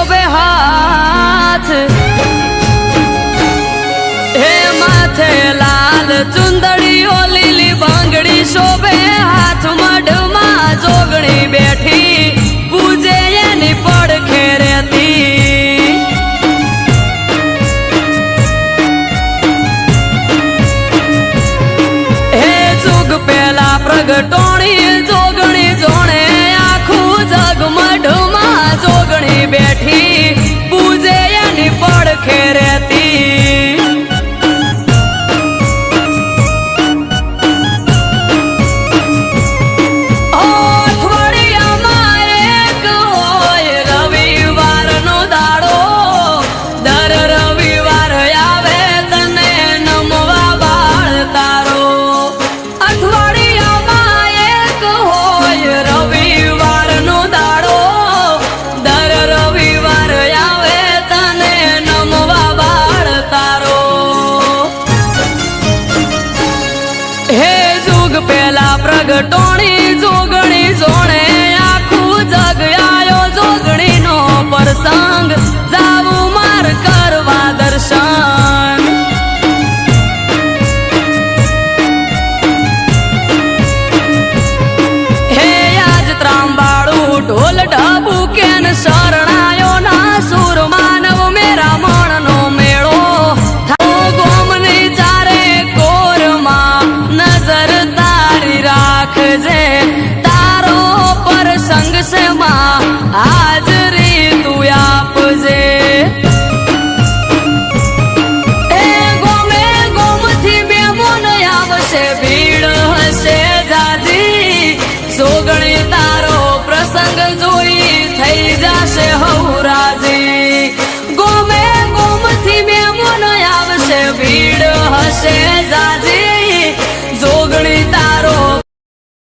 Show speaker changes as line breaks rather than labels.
શોભે હાથ હે માથે લાલ ચુંદડીઓ લીલી બંગડી શોભે હાથ મઢમાં જોગણી બેઠી પૂજે એની પડખે રહેતી હે જુગ પેલા પ્રગટોણી જોગણી જોણે આખું જગ મઢમાં જોગણી બેઠી પૂજે એની પડખે રહેતી પેલા પ્રગટોણી જોગણી જોણે આખું જગ આયો જોગણી નો પ્રસંગ જાવું માર કરવા દર્શન હે આજ ત્રાંબાળું ઢોલ ઢબુ કેન શરણાયો ના સુર માનવ મેરા મણ નો મેળો ગોમની ચારે કોરમાં નજર રાખજે તારો પ્રસંગ છે માં હાજરી તું આપજે એ ગોમે ગોમથી બે મોન આવશે ભીડ હશે જાજી જોગણી તારો પ્રસંગ જોઈ થઈ જશે હૌરાજી ગોમે ગોમથી બે મોન આવશે ભીડ હશે